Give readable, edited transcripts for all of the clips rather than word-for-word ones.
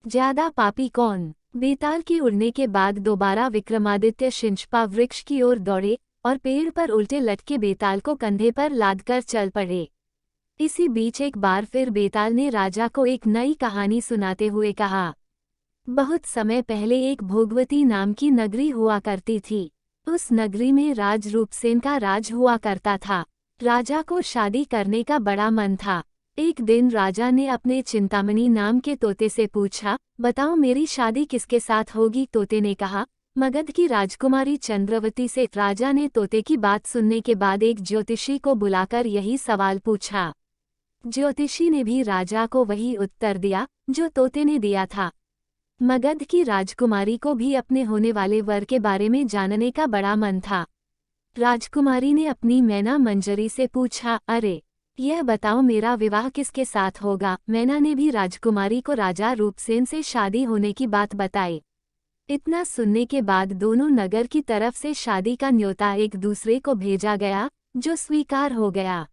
ज्यादा पापी कौन? बेताल के उड़ने के बाद दोबारा विक्रमादित्य शिंशपा वृक्ष की ओर दौड़े और पेड़ पर उल्टे लटके बेताल को कंधे पर लादकर चल पड़े। इसी बीच एक बार फिर बेताल ने राजा को एक नई कहानी सुनाते हुए कहा, बहुत समय पहले एक भोगवती नाम की नगरी हुआ करती थी। उस नगरी में राज रूपसेन का राज हुआ करता था। राजा को शादी करने का बड़ा मन था। एक दिन राजा ने अपने चिंतामणि नाम के तोते से पूछा, बताओ मेरी शादी किसके साथ होगी? तोते ने कहा, मगध की राजकुमारी चंद्रवती से। राजा ने तोते की बात सुनने के बाद एक ज्योतिषी को बुलाकर यही सवाल पूछा। ज्योतिषी ने भी राजा को वही उत्तर दिया जो तोते ने दिया था। मगध की राजकुमारी को भी अपने होने वाले वर के बारे में जानने का बड़ा मन था। राजकुमारी ने अपनी मैना मंजरी से पूछा, अरे यह बताओ मेरा विवाह किसके साथ होगा? मैना ने भी राजकुमारी को राजा रूपसेन से शादी होने की बात बताई। इतना सुनने के बाद दोनों नगर की तरफ से शादी का न्योता एक दूसरे को भेजा गया, जो स्वीकार हो गया।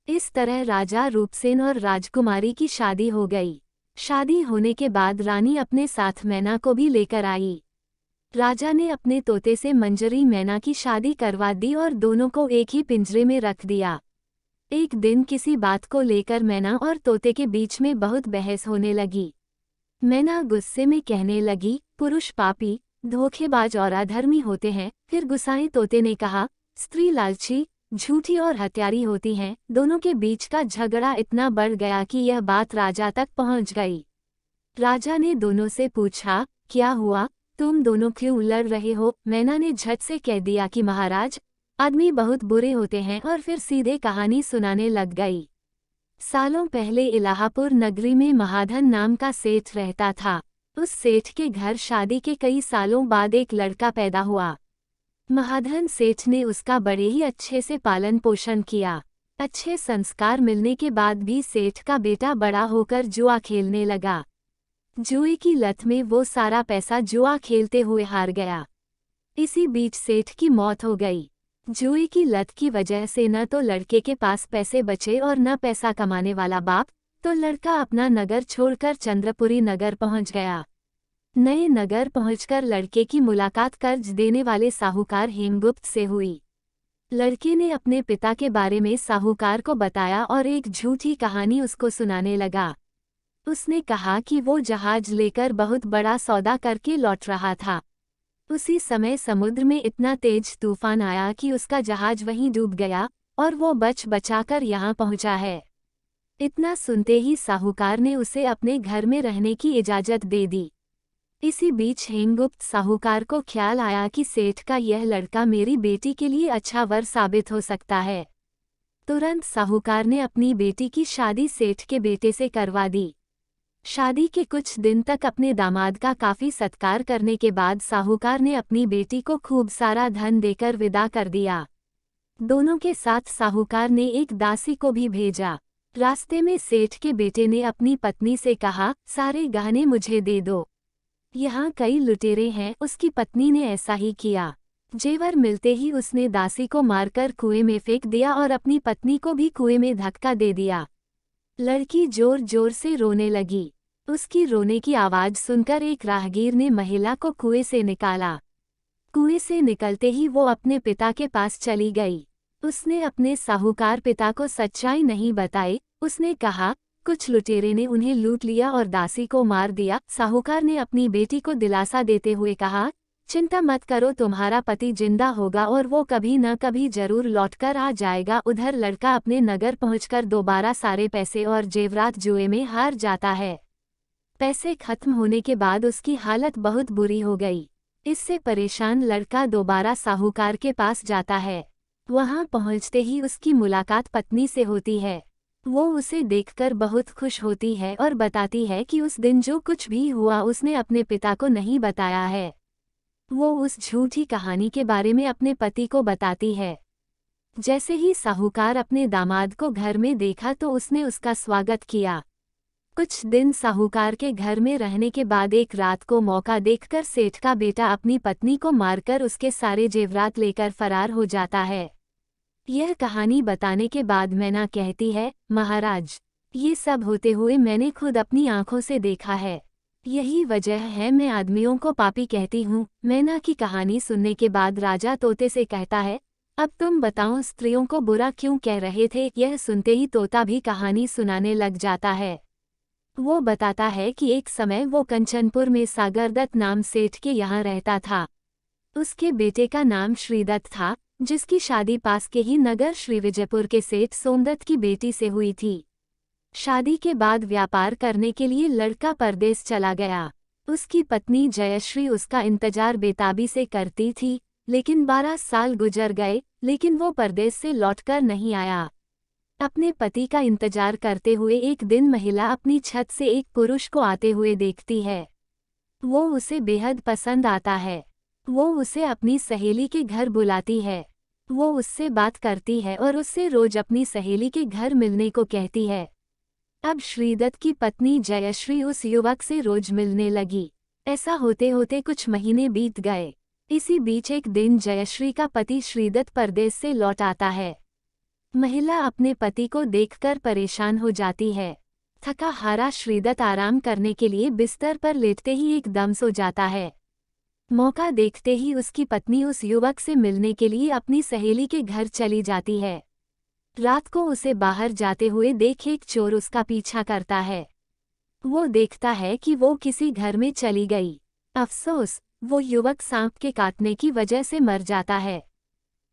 इस तरह राजा रूपसेन और राजकुमारी की शादी हो गई। शादी होने के बाद रानी अपने साथ मैना को भी लेकर आई। राजा ने अपने तोते से मंजरी मैना की शादी करवा दी और दोनों को एक ही पिंजरे में रख दिया। एक दिन किसी बात को लेकर मैना और तोते के बीच में बहुत बहस होने लगी। मैना गुस्से में कहने लगी, पुरुष पापी, धोखेबाज और अधर्मी होते हैं। फिर गुस्साए तोते ने कहा, स्त्री लालची, झूठी और हत्यारी होती हैं। दोनों के बीच का झगड़ा इतना बढ़ गया कि यह बात राजा तक पहुंच गई। राजा ने दोनों से पूछा, क्या हुआ? तुम दोनों क्यों लड़ रहे हो? मैना ने झट से कह दिया कि महाराज, आदमी बहुत बुरे होते हैं, और फिर सीधे कहानी सुनाने लग गई। सालों पहले इलाहापुर नगरी में महाधन नाम का सेठ रहता था। उस सेठ के घर शादी के कई सालों बाद एक लड़का पैदा हुआ। महाधन सेठ ने उसका बड़े ही अच्छे से पालन पोषण किया। अच्छे संस्कार मिलने के बाद भी सेठ का बेटा बड़ा होकर जुआ खेलने लगा। जुए की लत में वो सारा पैसा जुआ खेलते हुए हार गया। इसी बीच सेठ की मौत हो गई। जुए की लत की वजह से न तो लड़के के पास पैसे बचे और न पैसा कमाने वाला बाप, तो लड़का अपना नगर छोड़कर चंद्रपुरी नगर पहुंच गया। नए नगर पहुंचकर लड़के की मुलाकात कर्ज देने वाले साहूकार हेमगुप्त से हुई। लड़के ने अपने पिता के बारे में साहूकार को बताया और एक झूठी कहानी उसको सुनाने लगा। उसने कहा कि वो जहाज लेकर बहुत बड़ा सौदा करके लौट रहा था। उसी समय समुद्र में इतना तेज तूफान आया कि उसका जहाज वहीं डूब गया और वो बच बचाकर यहाँ पहुंचा है। इतना सुनते ही साहूकार ने उसे अपने घर में रहने की इजाज़त दे दी। इसी बीच हेमगुप्त साहूकार को ख्याल आया कि सेठ का यह लड़का मेरी बेटी के लिए अच्छा वर साबित हो सकता है। तुरंत साहूकार ने अपनी बेटी की शादी सेठ के बेटे से करवा दी। शादी के कुछ दिन तक अपने दामाद का काफी सत्कार करने के बाद साहूकार ने अपनी बेटी को खूब सारा धन देकर विदा कर दिया। दोनों के साथ साहूकार ने एक दासी को भी भेजा। रास्ते में सेठ के बेटे ने अपनी पत्नी से कहा, सारे गहने मुझे दे दो, यहाँ कई लुटेरे हैं। उसकी पत्नी ने ऐसा ही किया। जेवर मिलते ही उसने दासी को मारकर कुएं में फेंक दिया और अपनी पत्नी को भी कुएं में धक्का दे दिया। लड़की जोर जोर से रोने लगी। उसकी रोने की आवाज़ सुनकर एक राहगीर ने महिला को कुएं से निकाला। कुएं से निकलते ही वो अपने पिता के पास चली गई। उसने अपने साहूकार पिता को सच्चाई नहीं बताई। उसने कहा, कुछ लुटेरे ने उन्हें लूट लिया और दासी को मार दिया। साहूकार ने अपनी बेटी को दिलासा देते हुए कहा, चिंता मत करो, तुम्हारा पति जिंदा होगा और वो कभी न कभी जरूर लौटकर आ जाएगा। उधर लड़का अपने नगर पहुंचकर दोबारा सारे पैसे और जेवरात जुए में हार जाता है। पैसे खत्म होने के बाद उसकी हालत बहुत बुरी हो गई। इससे परेशान लड़का दोबारा साहूकार के पास जाता है। वहां पहुंचते ही उसकी मुलाकात पत्नी से होती है। वो उसे देखकर बहुत खुश होती है और बताती है कि उस दिन जो कुछ भी हुआ उसने अपने पिता को नहीं बताया है। वो उस झूठी कहानी के बारे में अपने पति को बताती है। जैसे ही साहूकार अपने दामाद को घर में देखा तो उसने उसका स्वागत किया। कुछ दिन साहूकार के घर में रहने के बाद एक रात को मौका देखकर सेठ का बेटा अपनी पत्नी को मारकर उसके सारे जेवरात लेकर फरार हो जाता है। यह कहानी बताने के बाद मैना कहती है, महाराज, ये सब होते हुए मैंने खुद अपनी आंखों से देखा है। यही वजह है मैं आदमियों को पापी कहती हूँ। मैना की कहानी सुनने के बाद राजा तोते से कहता है, अब तुम बताओ स्त्रियों को बुरा क्यों कह रहे थे। यह सुनते ही तोता भी कहानी सुनाने लग जाता है। वो बताता है कि एक समय वो कंचनपुर में सागरदत्त नाम सेठ के यहाँ रहता था। उसके बेटे का नाम श्रीदत्त था, जिसकी शादी पास के ही नगर श्रीविजयपुर के सेठ सोमदत्त की बेटी से हुई थी। शादी के बाद व्यापार करने के लिए लड़का परदेस चला गया। उसकी पत्नी जयश्री उसका इंतजार बेताबी से करती थी, लेकिन 12 साल गुजर गए, लेकिन वो परदेस से लौटकर नहीं आया। अपने पति का इंतजार करते हुए एक दिन महिला अपनी छत से एक पुरुष को आते हुए देखती है। वो उसे बेहद पसंद आता है। वो उसे अपनी सहेली के घर बुलाती है। वो उससे बात करती है और उससे रोज अपनी सहेली के घर मिलने को कहती है। अब श्रीदत्त की पत्नी जयश्री उस युवक से रोज मिलने लगी। ऐसा होते होते कुछ महीने बीत गए। इसी बीच एक दिन जयश्री का पति श्रीदत्त परदेस से लौट आता है। महिला अपने पति को देखकर परेशान हो जाती है। थका हारा श्रीदत्त आराम करने के लिए बिस्तर पर लेटते ही एकदम सो जाता है। मौका देखते ही उसकी पत्नी उस युवक से मिलने के लिए अपनी सहेली के घर चली जाती है। रात को उसे बाहर जाते हुए देख एक चोर उसका पीछा करता है। वो देखता है कि वो किसी घर में चली गई। अफसोस, वो युवक सांप के काटने की वजह से मर जाता है।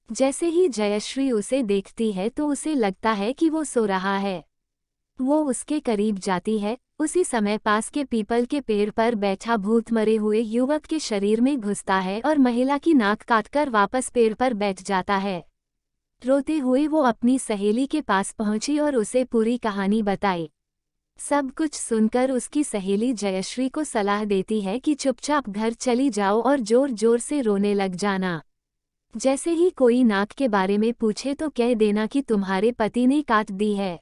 जैसे ही जयश्री उसे देखती है तो उसे लगता है कि वो सो रहा है। वो उसके करीब जाती है। उसी समय पास के पीपल के पेड़ पर बैठा भूत मरे हुए युवक के शरीर में घुसता है और महिला की नाक काटकर वापस पेड़ पर बैठ जाता है। रोते हुए वो अपनी सहेली के पास पहुंची और उसे पूरी कहानी बताई। सब कुछ सुनकर उसकी सहेली जयश्री को सलाह देती है कि चुपचाप घर चली जाओ और जोर जोर से रोने लग जाना। जैसे ही कोई नाक के बारे में पूछे तो कह देना कि तुम्हारे पति ने काट दी है।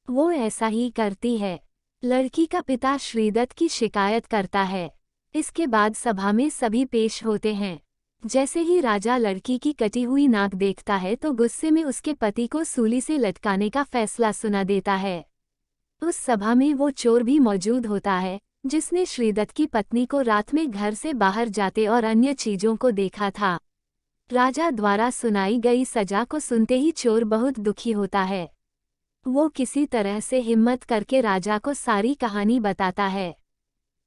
वो ऐसा ही करती है। लड़की का पिता श्रीदत्त की शिकायत करता है। इसके बाद सभा में सभी पेश होते हैं। जैसे ही राजा लड़की की कटी हुई नाक देखता है तो गुस्से में उसके पति को सूली से लटकाने का फैसला सुना देता है। उस सभा में वो चोर भी मौजूद होता है, जिसने श्रीदत्त की पत्नी को रात में घर से बाहर जाते और अन्य चीजों को देखा था। राजा द्वारा सुनाई गई सजा को सुनते ही चोर बहुत दुखी होता है। वो किसी तरह से हिम्मत करके राजा को सारी कहानी बताता है।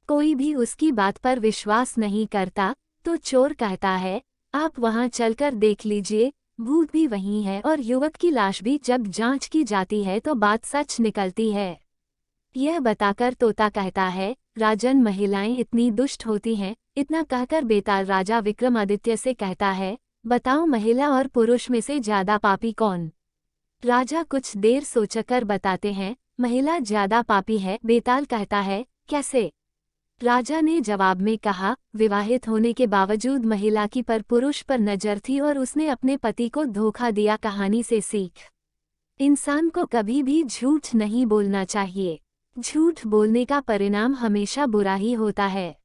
कोई भी उसकी बात पर विश्वास नहीं करता, तो चोर कहता है, आप वहां चलकर देख लीजिए, भूत भी वहीं है और युवक की लाश भी जब जांच की जाती है तो बात सच निकलती है। यह बताकर तोता कहता है, राजन महिलाएं इतनी दुष्ट होती हैं। इतना कहकर बेताल राजा विक्रमादित्य से कहता है, बताओ महिला और पुरुष में से ज्यादा पापी कौन। राजा कुछ देर सोचकर बताते हैं, महिला ज्यादा पापी है। बेताल कहता है, कैसे। राजा ने जवाब में कहा, विवाहित होने के बावजूद महिला की पर पुरुष पर नजर थी और उसने अपने पति को धोखा दिया। कहानी से सीख, इंसान को कभी भी झूठ नहीं बोलना चाहिए। झूठ बोलने का परिणाम हमेशा बुरा ही होता है।